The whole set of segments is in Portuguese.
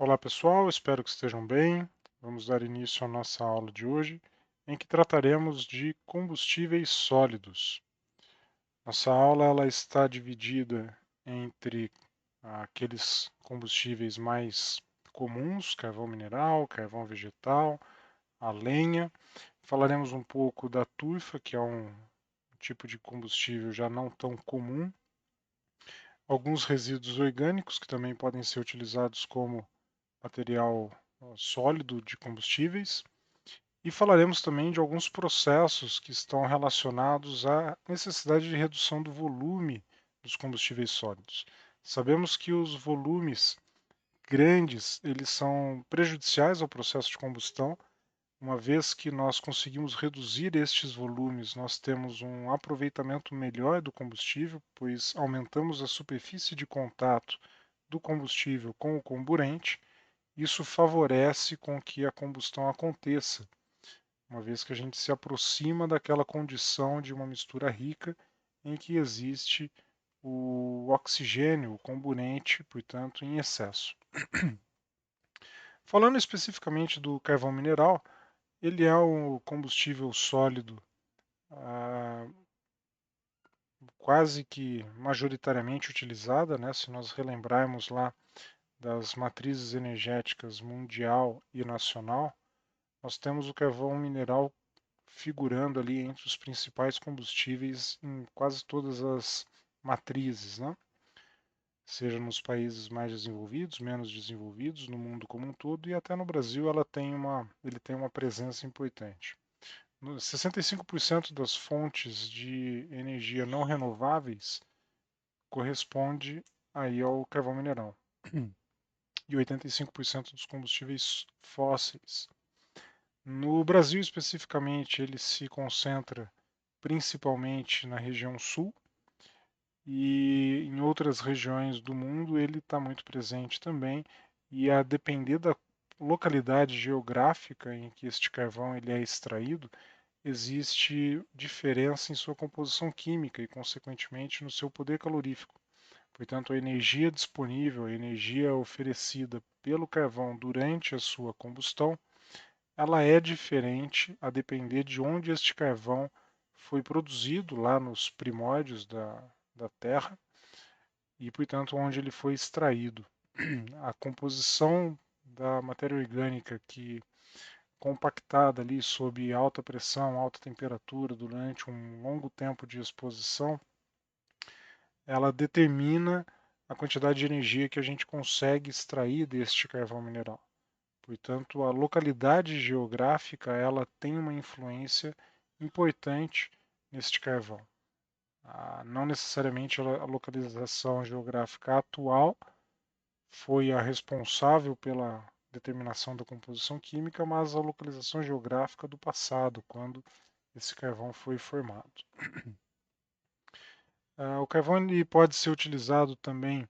Olá pessoal, espero que estejam bem. Vamos dar início à nossa aula de hoje, em que trataremos de combustíveis sólidos. Nossa aula ela está dividida entre aqueles combustíveis mais comuns, carvão mineral, carvão vegetal, a lenha. Falaremos um pouco da turfa, que é um tipo de combustível já não tão comum. Alguns resíduos orgânicos, que também podem ser utilizados como material sólido de combustíveis, e falaremos também de alguns processos que estão relacionados à necessidade de redução do volume dos combustíveis sólidos. Sabemos que os volumes grandes, eles são prejudiciais ao processo de combustão, uma vez que nós conseguimos reduzir estes volumes, nós temos um aproveitamento melhor do combustível, pois aumentamos a superfície de contato do combustível com o comburente. Isso favorece com que a combustão aconteça, uma vez que a gente se aproxima daquela condição de uma mistura rica em que existe o oxigênio, o comburente, portanto, em excesso. Falando especificamente do carvão mineral, ele é o combustível sólido quase que majoritariamente utilizada, né? Se nós relembrarmos lá das matrizes energéticas mundial e nacional, nós temos o carvão mineral figurando ali entre os principais combustíveis em quase todas as matrizes, né? Seja nos países mais desenvolvidos, menos desenvolvidos, no mundo como um todo, e até no Brasil ele tem uma presença importante. 65% das fontes de energia não renováveis corresponde aí ao carvão mineral e 85% dos combustíveis fósseis. No Brasil, especificamente, ele se concentra principalmente na região sul e em outras regiões do mundo ele está muito presente também. E a depender da localidade geográfica em que este carvão ele é extraído, existe diferença em sua composição química e, consequentemente, no seu poder calorífico. Portanto, a energia disponível, a energia oferecida pelo carvão durante a sua combustão, ela é diferente a depender de onde este carvão foi produzido lá nos primórdios da Terra e, portanto, onde ele foi extraído. A composição da matéria orgânica que compactada ali sob alta pressão, alta temperatura durante um longo tempo de exposição, ela determina a quantidade de energia que a gente consegue extrair deste carvão mineral. Portanto, a localidade geográfica ela tem uma influência importante neste carvão. Não necessariamente a localização geográfica atual foi a responsável pela determinação da composição química, mas a localização geográfica do passado, quando esse carvão foi formado. O carvão ele pode ser utilizado também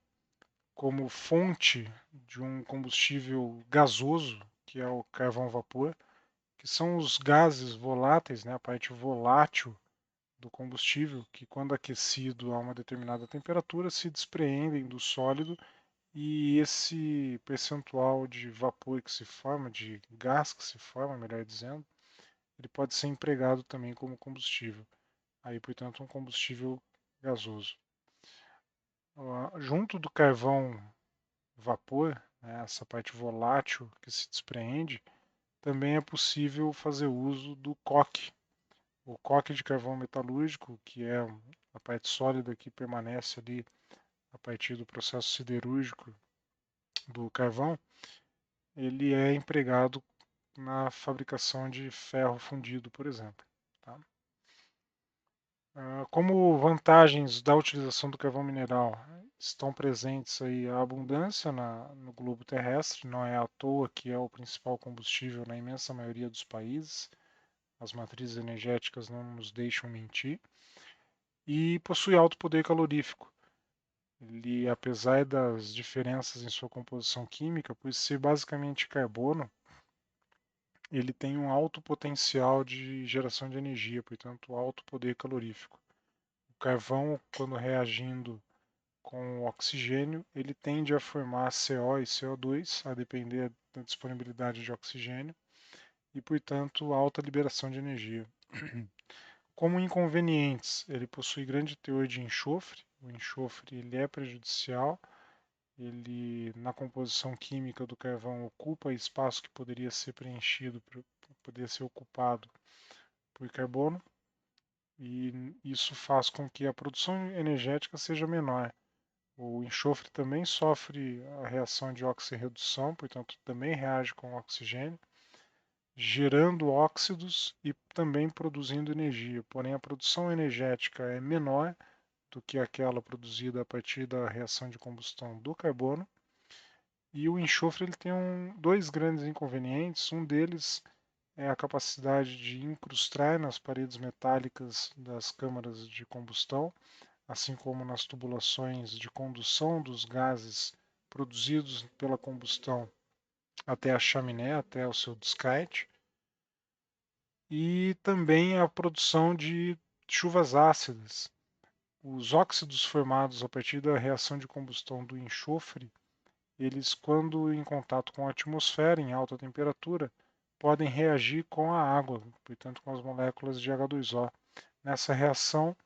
como fonte de um combustível gasoso, que é o carvão vapor, que são os gases voláteis, né, a parte volátil do combustível, que quando aquecido a uma determinada temperatura se despreendem do sólido e esse percentual de vapor que se forma, de gás que se forma, melhor dizendo, ele pode ser empregado também como combustível. Aí, portanto, um combustível gasoso. Junto do carvão vapor, né, essa parte volátil que se despreende, também é possível fazer uso do coque. O coque de carvão metalúrgico, que é a parte sólida que permanece ali a partir do processo siderúrgico do carvão, ele é empregado na fabricação de ferro fundido, por exemplo. Tá? Como vantagens da utilização do carvão mineral, estão presentes aí a abundância no globo terrestre, não é à toa que é o principal combustível na imensa maioria dos países, as matrizes energéticas não nos deixam mentir, e possui alto poder calorífico. Ele, apesar das diferenças em sua composição química, por ser basicamente carbono, ele tem um alto potencial de geração de energia, portanto, alto poder calorífico. O carvão, quando reagindo com o oxigênio, ele tende a formar CO e CO2, a depender da disponibilidade de oxigênio, e, portanto, alta liberação de energia. Como inconvenientes, ele possui grande teor de enxofre. O enxofre ele é prejudicial. Ele, na composição química do carvão, ocupa espaço que poderia ser preenchido, poderia ser ocupado por carbono, e isso faz com que a produção energética seja menor. O enxofre também sofre a reação de oxirredução, portanto, também reage com o oxigênio, gerando óxidos e também produzindo energia. Porém, a produção energética é menor do que aquela produzida a partir da reação de combustão do carbono. E o enxofre ele tem dois grandes inconvenientes. Um deles é a capacidade de incrustar nas paredes metálicas das câmaras de combustão, assim como nas tubulações de condução dos gases produzidos pela combustão até a chaminé, até o seu descarte. E também a produção de chuvas ácidas. Os óxidos formados a partir da reação de combustão do enxofre, eles, quando em contato com a atmosfera em alta temperatura, podem reagir com a água, portanto com as moléculas de H2O. Nessa reação,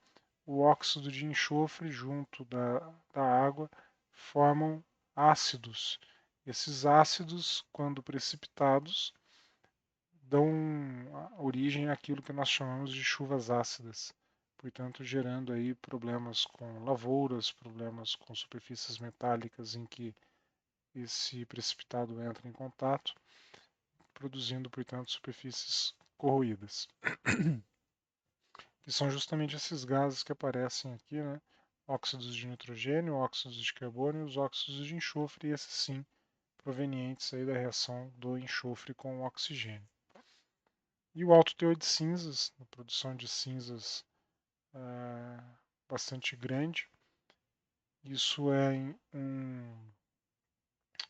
o óxido de enxofre junto da água formam ácidos. Esses ácidos, quando precipitados, dão origem àquilo que nós chamamos de chuvas ácidas, portanto gerando aí problemas com lavouras, problemas com superfícies metálicas em que esse precipitado entra em contato, produzindo, portanto, superfícies corroídas. Que são justamente esses gases que aparecem aqui, né? Óxidos de nitrogênio, óxidos de carbono e os óxidos de enxofre, e esses sim provenientes aí da reação do enxofre com o oxigênio. E o alto teor de cinzas, a produção de cinzas bastante grande. Isso é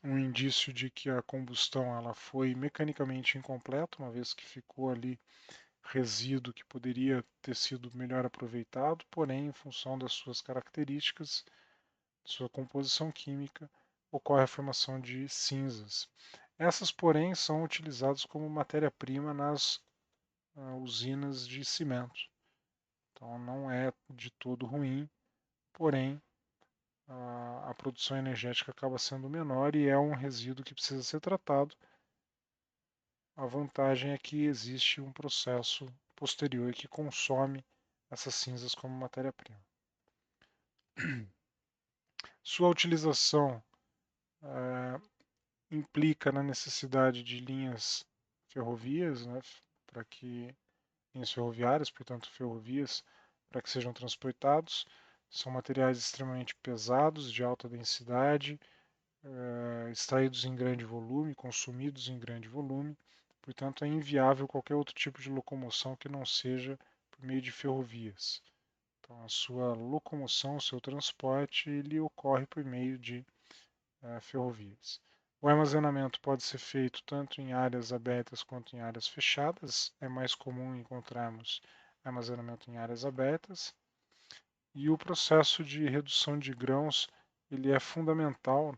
um indício de que a combustão ela foi mecanicamente incompleta, uma vez que ficou ali resíduo que poderia ter sido melhor aproveitado, porém, em função das suas características, sua composição química, ocorre a formação de cinzas. Essas, porém, são utilizadas como matéria-prima nas usinas de cimento. Então, não é de todo ruim, porém, a produção energética acaba sendo menor e é um resíduo que precisa ser tratado. A vantagem é que existe um processo posterior que consome essas cinzas como matéria-prima. Sua utilização implica na necessidade de linhas ferrovias, né, para que linhas ferroviárias, portanto ferrovias, para que sejam transportados. São materiais extremamente pesados, de alta densidade, extraídos em grande volume, consumidos em grande volume. Portanto, é inviável qualquer outro tipo de locomoção que não seja por meio de ferrovias. Então, a sua locomoção, o seu transporte, ele ocorre por meio de ferrovias. O armazenamento pode ser feito tanto em áreas abertas quanto em áreas fechadas. É mais comum encontrarmos armazenamento em áreas abertas. E o processo de redução de grãos ele é fundamental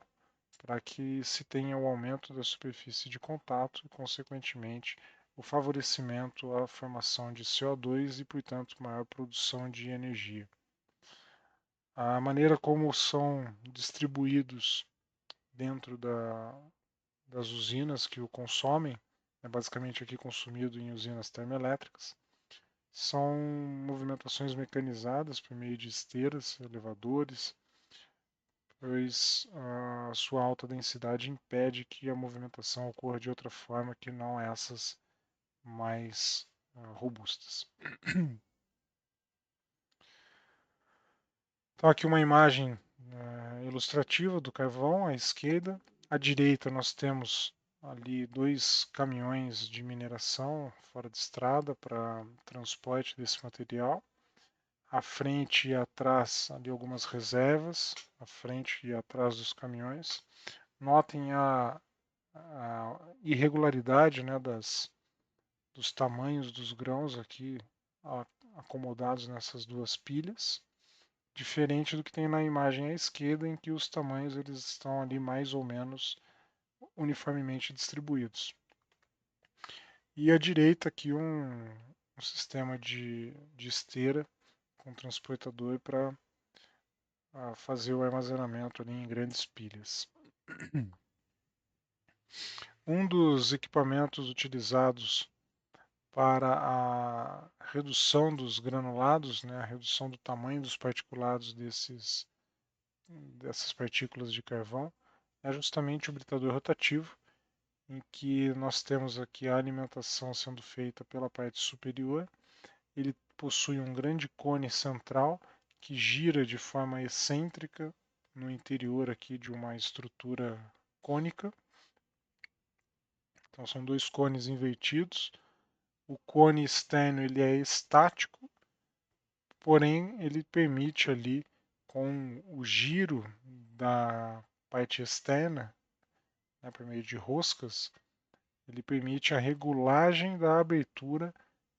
para que se tenha o aumento da superfície de contato e, consequentemente, o favorecimento à formação de CO2 e, portanto, maior produção de energia. A maneira como são distribuídos dentro das usinas que o consomem, é basicamente aqui consumido em usinas termoelétricas, são movimentações mecanizadas por meio de esteiras, elevadores, pois a sua alta densidade impede que a movimentação ocorra de outra forma que não essas mais robustas. Então aqui uma imagem ilustrativa do carvão à esquerda. À direita nós temos ali dois caminhões de mineração fora de estrada para transporte desse material. À frente e atrás ali algumas reservas, à frente e atrás dos caminhões. Notem a irregularidade, né, dos tamanhos dos grãos aqui acomodados nessas duas pilhas. diferente do que tem na imagem à esquerda, em que os tamanhos eles estão ali mais ou menos uniformemente distribuídos. E à direita aqui um sistema de esteira com transportador para fazer o armazenamento ali em grandes pilhas. Um dos equipamentos utilizados para a redução dos granulados, né, a redução do tamanho dos particulados dessas partículas de carvão, é justamente o britador rotativo, em que nós temos aqui a alimentação sendo feita pela parte superior. Ele possui um grande cone central que gira de forma excêntrica no interior aqui de uma estrutura cônica. Então são dois cones invertidos. O cone externo ele é estático, porém ele permite ali, com o giro da parte externa, né, por meio de roscas, ele permite a regulagem da abertura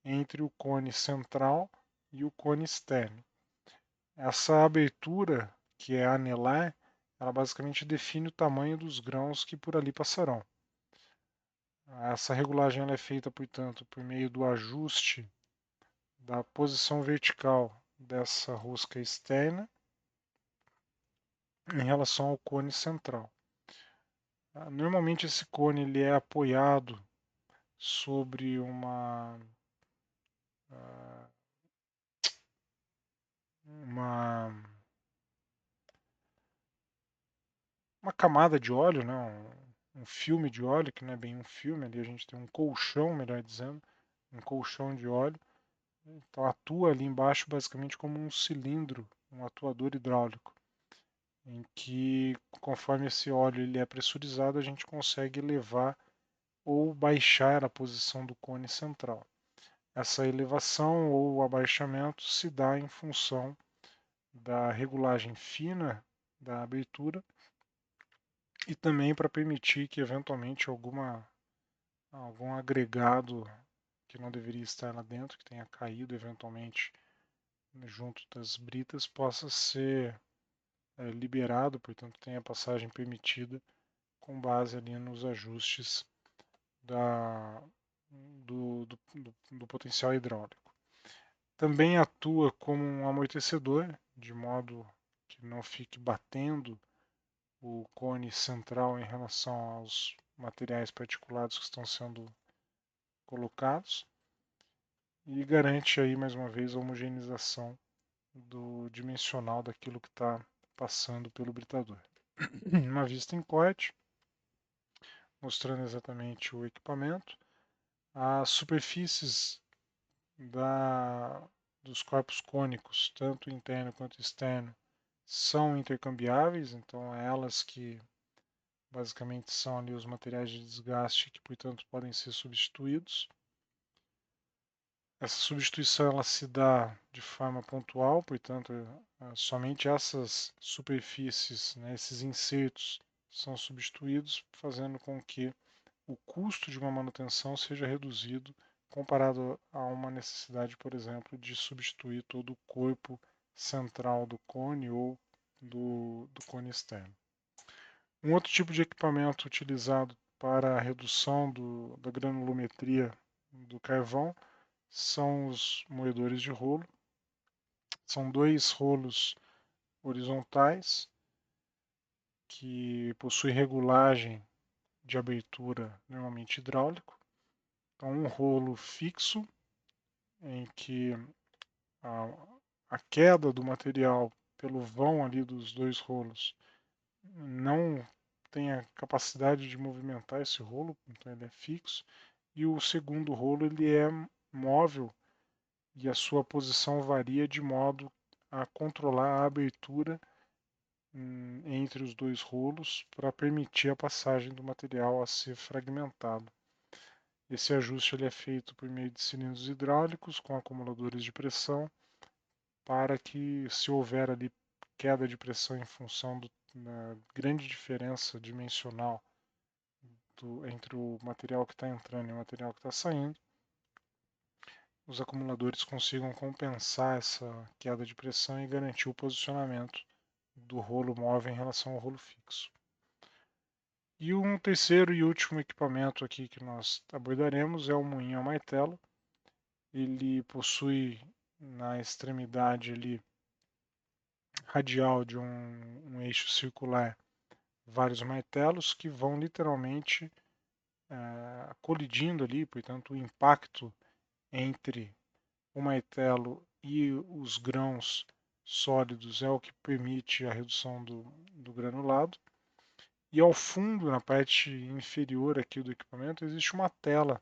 entre o cone central e o cone externo. Essa abertura, que é anelar, ela basicamente define o tamanho dos grãos que por ali passarão. Essa regulagem ela é feita, portanto, por meio do ajuste da posição vertical dessa rosca externa em relação ao cone central. Normalmente esse cone ele é apoiado sobre uma, uma camada de óleo, né? Um filme de óleo, que não é bem um filme, ali a gente tem um colchão, melhor dizendo, um colchão de óleo. Então atua ali embaixo basicamente como um cilindro, um atuador hidráulico, em que conforme esse óleo ele é pressurizado, a gente consegue elevar ou baixar a posição do cone central. Essa elevação ou abaixamento se dá em função da regulagem fina da abertura e também para permitir que eventualmente algum agregado que não deveria estar lá dentro, que tenha caído eventualmente junto das britas, possa ser liberado, portanto tenha passagem permitida com base ali nos ajustes da, do potencial hidráulico. Também atua como um amortecedor, de modo que não fique batendo o cone central em relação aos materiais particulados que estão sendo colocados e garante aí mais uma vez a homogeneização do dimensional daquilo que está passando pelo britador. Uma vista em corte, mostrando exatamente o equipamento. As superfícies dos corpos cônicos, tanto interno quanto externo, são intercambiáveis, então é elas que basicamente são ali os materiais de desgaste que, portanto, podem ser substituídos. Essa substituição ela se dá de forma pontual, portanto, somente essas superfícies, né, esses insertos, são substituídos, fazendo com que o custo de uma manutenção seja reduzido comparado a uma necessidade, por exemplo, de substituir todo o corpo central do cone ou do cone externo. Um outro tipo de equipamento utilizado para a redução da granulometria do carvão são os moedores de rolo. São dois rolos horizontais que possuem regulagem de abertura, normalmente hidráulico. Então, um rolo fixo, em que a, a queda do material pelo vão ali dos dois rolos não tem a capacidade de movimentar esse rolo, então ele é fixo. E o segundo rolo ele é móvel e a sua posição varia de modo a controlar a abertura entre os dois rolos para permitir a passagem do material a ser fragmentado. Esse ajuste ele é feito por meio de cilindros hidráulicos com acumuladores de pressão para que, se houver ali queda de pressão em função da grande diferença dimensional entre o material que está entrando e o material que está saindo, os acumuladores consigam compensar essa queda de pressão e garantir o posicionamento do rolo móvel em relação ao rolo fixo. E um terceiro e último equipamento aqui que nós abordaremos é o moinho a martelo. Ele possui na extremidade ali radial de um eixo circular vários martelos que vão literalmente colidindo ali, portanto o impacto entre o martelo e os grãos sólidos é o que permite a redução do granulado. E ao fundo, na parte inferior aqui do equipamento, existe uma tela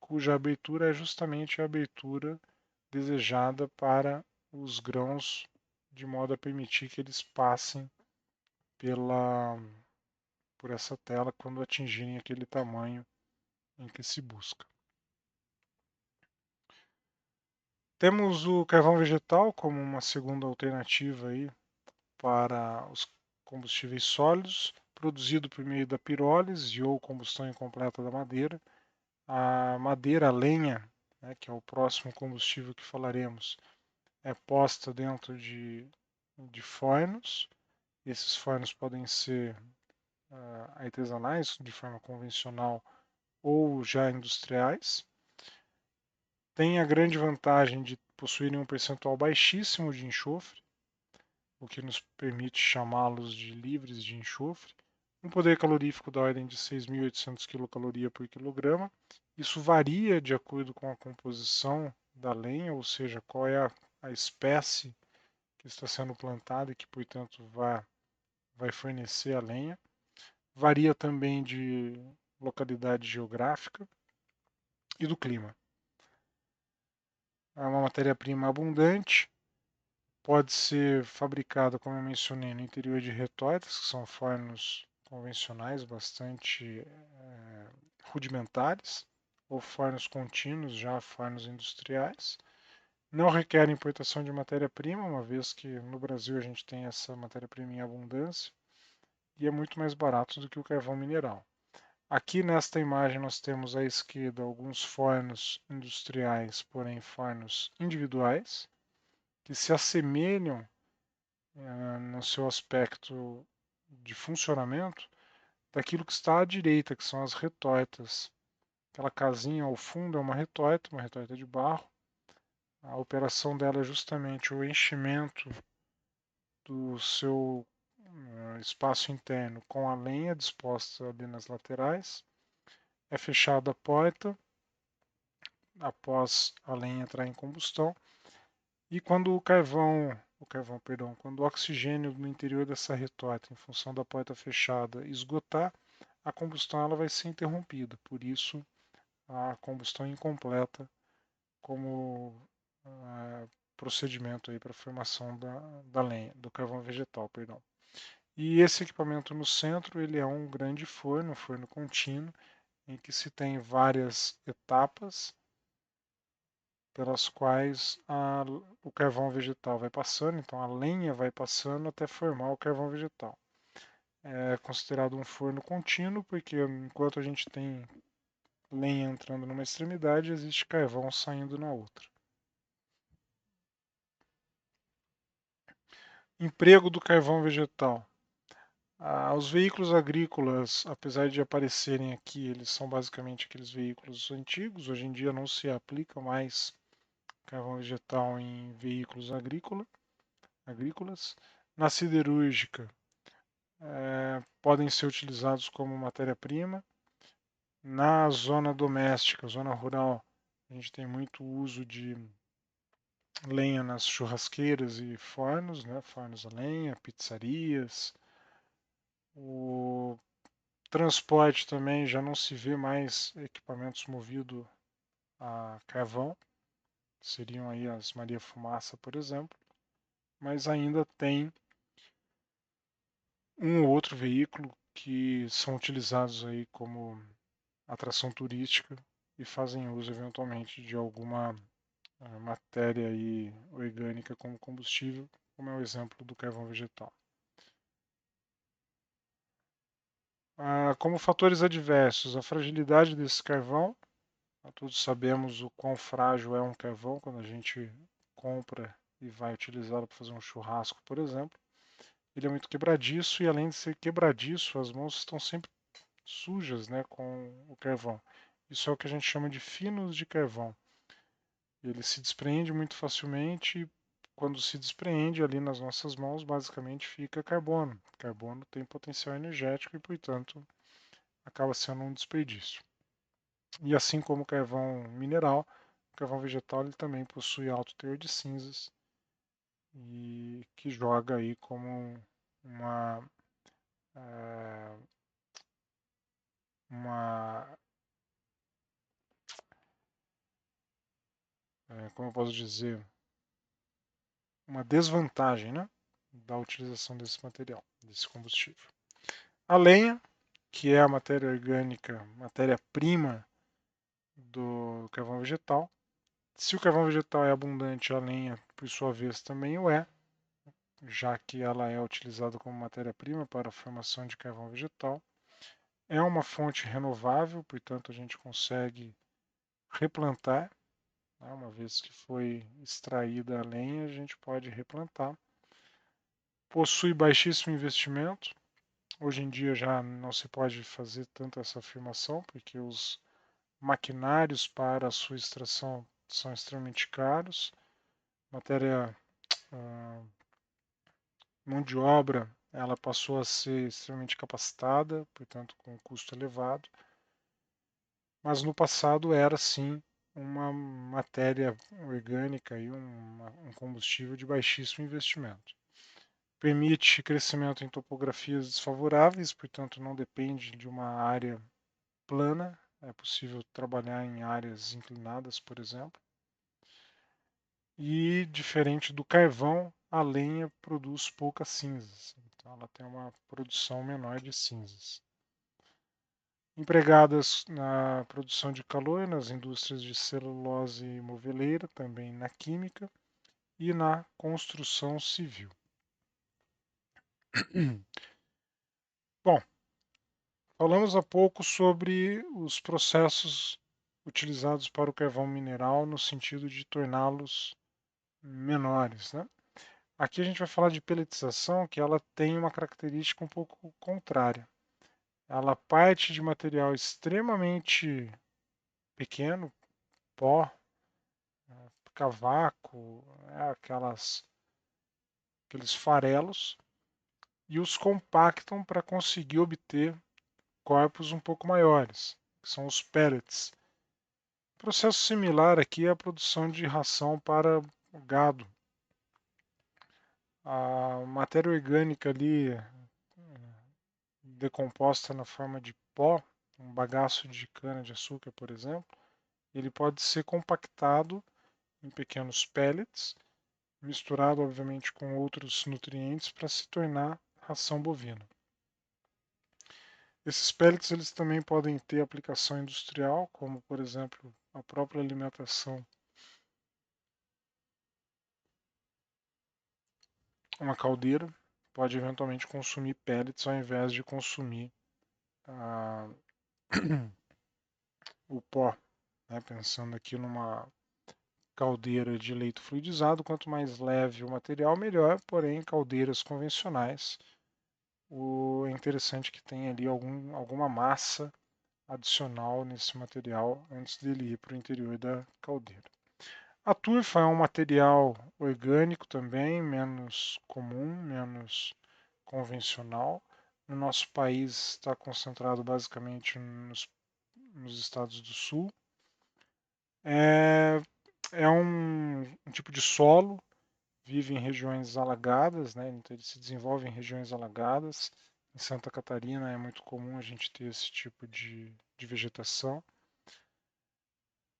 cuja abertura é justamente a abertura desejada para os grãos, de modo a permitir que eles passem por essa tela quando atingirem aquele tamanho em que se busca. Temos o carvão vegetal como uma segunda alternativa aí para os combustíveis sólidos, produzido por meio da pirólise ou combustão incompleta da madeira. A madeira, a lenha, né, que é o próximo combustível que falaremos, é posta dentro de fornos. Esses fornos podem ser artesanais, de forma convencional, ou já industriais. Tem a grande vantagem de possuírem um percentual baixíssimo de enxofre, o que nos permite chamá-los de livres de enxofre. Um poder calorífico da ordem de 6.800 kcal por quilograma. Isso varia de acordo com a composição da lenha, ou seja, qual é a espécie que está sendo plantada e que, portanto, vai fornecer a lenha. Varia também de localidade geográfica e do clima. É uma matéria-prima abundante, pode ser fabricada, como eu mencionei, no interior de retortas, que são fornos convencionais bastante rudimentares, ou fornos contínuos, já fornos industriais. Não requer importação de matéria-prima, uma vez que no Brasil a gente tem essa matéria-prima em abundância, e é muito mais barato do que o carvão mineral. Aqui nesta imagem nós temos à esquerda alguns fornos industriais, porém fornos individuais, que se assemelham no seu aspecto de funcionamento daquilo que está à direita, que são as retortas. Aquela casinha ao fundo é uma retorta de barro. A operação dela é justamente o enchimento do seu espaço interno com a lenha disposta ali nas laterais. É fechada a porta após a lenha entrar em combustão. E quando quando o oxigênio no interior dessa retorta, em função da porta fechada, esgotar, a combustão ela vai ser interrompida. Por isso, a combustão incompleta como procedimento para a formação da lenha, do carvão vegetal, perdão. E esse equipamento no centro, ele é um grande forno, um forno contínuo, em que se tem várias etapas pelas quais o carvão vegetal vai passando, então a lenha vai passando até formar o carvão vegetal. É considerado um forno contínuo, porque enquanto a gente tem lenha entrando numa extremidade, existe carvão saindo na outra. Emprego do carvão vegetal. Os veículos agrícolas, apesar de aparecerem aqui, eles são basicamente aqueles veículos antigos. Hoje em dia não se aplica mais carvão vegetal em veículos agrícolas. Na siderúrgica, podem ser utilizados como matéria-prima. Na zona doméstica, zona rural, a gente tem muito uso de lenha nas churrasqueiras e fornos, né? Fornos a lenha, pizzarias. O transporte também já não se vê mais equipamentos movidos a carvão, seriam aí as Maria Fumaça, por exemplo, mas ainda tem um ou outro veículo que são utilizados aí como atração turística e fazem uso eventualmente de alguma matéria aí orgânica como combustível, como é o exemplo do carvão vegetal. Como fatores adversos, a fragilidade desse carvão, Todos sabemos o quão frágil é um carvão quando a gente compra e vai utilizá-lo para fazer um churrasco, por exemplo. Ele é muito quebradiço e, além de ser quebradiço, as mãos estão sempre sujas, né, com o carvão. Isso é o que a gente chama de finos de carvão. Ele se desprende muito facilmente e, quando se despreende ali nas nossas mãos, basicamente fica carbono. Carbono tem potencial energético e, portanto, acaba sendo um desperdício. E assim como o carvão mineral, o carvão vegetal ele também possui alto teor de cinzas e que joga aí como uma, eh, uma como eu posso dizer, uma desvantagem, né, da utilização desse material, desse combustível. A lenha, que é a matéria orgânica, matéria-prima do carvão vegetal. Se o carvão vegetal é abundante, a lenha, por sua vez, também o é, já que ela é utilizada como matéria-prima para a formação de carvão vegetal. É uma fonte renovável, portanto, a gente consegue replantar. Né, uma vez que foi extraída a lenha, a gente pode replantar. Possui baixíssimo investimento. Hoje em dia já não se pode fazer tanto essa afirmação, porque os maquinários para a sua extração são extremamente caros. Matéria, mão de obra, ela passou a ser extremamente capacitada, portanto com um custo elevado. Mas no passado era sim uma matéria orgânica e um combustível de baixíssimo investimento. Permite crescimento em topografias desfavoráveis, portanto não depende de uma área plana, é possível trabalhar em áreas inclinadas, por exemplo. E, diferente do carvão, a lenha produz poucas cinzas, então ela tem uma produção menor de cinzas. Empregadas na produção de calor, nas indústrias de celulose e moveleira, também na química e na construção civil. Bom, falamos há pouco sobre os processos utilizados para o carvão mineral no sentido de torná-los menores, né? Aqui a gente vai falar de pelletização, que ela tem uma característica um pouco contrária. Ela parte de material extremamente pequeno, pó, cavaco, aqueles farelos, e os compactam para conseguir obter corpos um pouco maiores, que são os pellets. Processo similar aqui é a produção de ração para o gado. A matéria orgânica ali decomposta na forma de pó, um bagaço de cana-de-açúcar, por exemplo, ele pode ser compactado em pequenos pellets, misturado obviamente com outros nutrientes para se tornar ração bovina. Esses pellets eles também podem ter aplicação industrial, como por exemplo a própria alimentação. Uma caldeira pode eventualmente consumir pellets ao invés de consumir ah, o pó, né? Pensando aqui numa caldeira de leito fluidizado, quanto mais leve o material, melhor, porém, caldeiras convencionais, é interessante que tenha ali alguma massa adicional nesse material antes dele ir para o interior da caldeira. A turfa é um material orgânico também, menos comum, menos convencional. No nosso país está concentrado basicamente nos estados do sul. É um tipo de solo, vive em regiões alagadas, né? Então ele se desenvolve em regiões alagadas. Em Santa Catarina é muito comum a gente ter esse tipo de vegetação.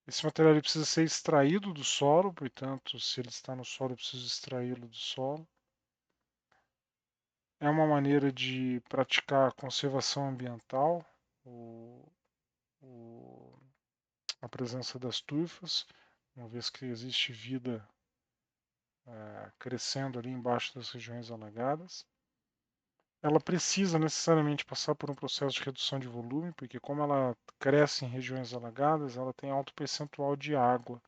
Esse material ele precisa ser extraído do solo, portanto, se ele está no solo, eu preciso extraí-lo do solo. É uma maneira de praticar conservação ambiental, o, o, a presença das turfas, uma vez que existe vida crescendo ali embaixo das regiões alagadas. ela precisa necessariamente passar por um processo de redução de volume, porque como ela cresce em regiões alagadas, ela tem alto percentual de água.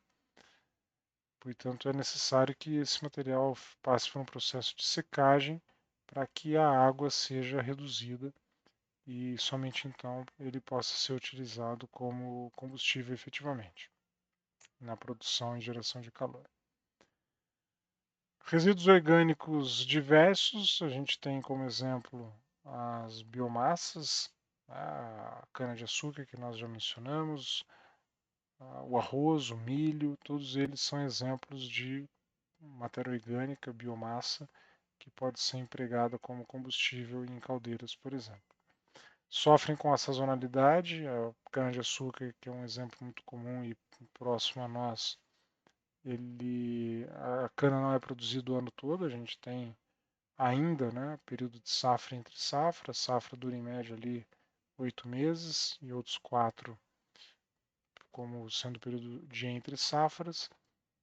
Portanto, é necessário que esse material passe por um processo de secagem para que a água seja reduzida e somente então ele possa ser utilizado como combustível efetivamente na produção e geração de calor. Resíduos orgânicos diversos, a gente tem como exemplo as biomassas, a cana-de-açúcar que nós já mencionamos, o arroz, o milho, todos eles são exemplos de matéria orgânica, biomassa, que pode ser empregada como combustível em caldeiras, por exemplo. Sofrem com a sazonalidade, a cana-de-açúcar, que é um exemplo muito comum e próximo a nós, a cana não é produzida o ano todo, a gente tem ainda, né, período de safra entre safra, a safra dura em média ali 8 meses e outros 4 como sendo período de entre safras.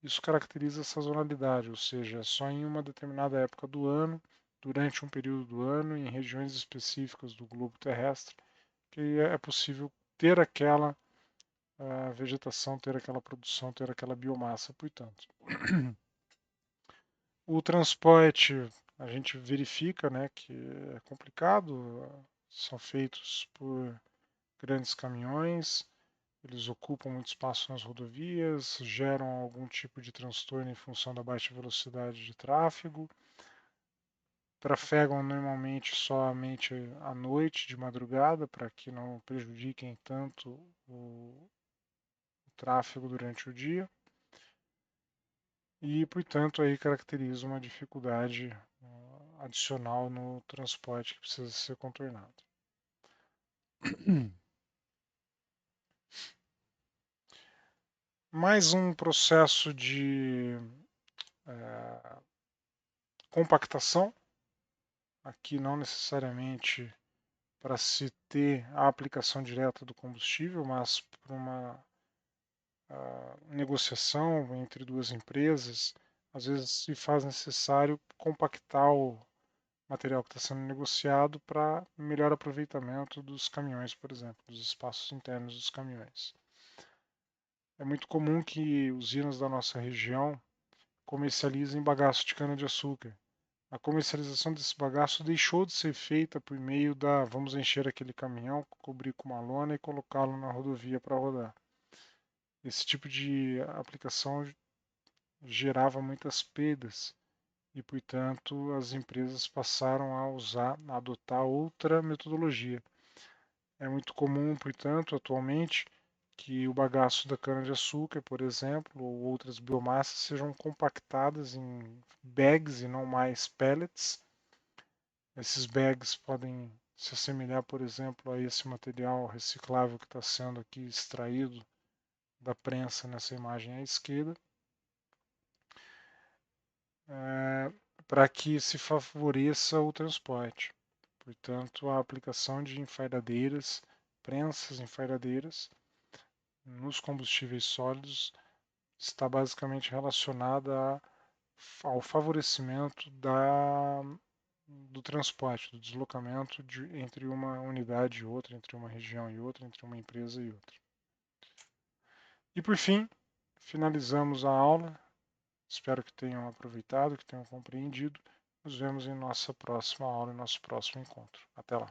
Isso caracteriza a sazonalidade, ou seja, só em uma determinada época do ano, durante um período do ano, em regiões específicas do globo terrestre, que é possível ter aquela vegetação, ter aquela produção, ter aquela biomassa, portanto. O transporte, a gente verifica, né, que é complicado, são feitos por grandes caminhões, eles ocupam muito espaço nas rodovias, geram algum tipo de transtorno em função da baixa velocidade de tráfego, trafegam normalmente somente à noite, de madrugada, para que não prejudiquem tanto o tráfego durante o dia. E, portanto, aí caracteriza uma dificuldade adicional no transporte que precisa ser contornado. Mais um processo de compactação, aqui não necessariamente para se ter a aplicação direta do combustível, mas por uma negociação entre duas empresas, às vezes se faz necessário compactar o material que está sendo negociado para melhor aproveitamento dos caminhões, por exemplo, dos espaços internos dos caminhões. É muito comum que usinas da nossa região comercializem bagaço de cana-de-açúcar. A comercialização desse bagaço deixou de ser feita por meio da vamos encher aquele caminhão, cobrir com uma lona e colocá-lo na rodovia para rodar. Esse tipo de aplicação gerava muitas perdas e, portanto, as empresas passaram a adotar outra metodologia. É muito comum, portanto, atualmente, que o bagaço da cana-de-açúcar, por exemplo, ou outras biomassas sejam compactadas em bags e não mais pellets. Esses bags podem se assemelhar, por exemplo, a esse material reciclável que está sendo aqui extraído da prensa nessa imagem à esquerda, para que se favoreça o transporte. Portanto, a aplicação de enfardadeiras, prensas enfardadeiras, nos combustíveis sólidos está basicamente relacionada ao favorecimento do transporte, do deslocamento entre uma unidade e outra, entre uma região e outra, entre uma empresa e outra. E por fim, finalizamos a aula. Espero que tenham aproveitado, que tenham compreendido. Nos vemos em nossa próxima aula, em nosso próximo encontro. Até lá.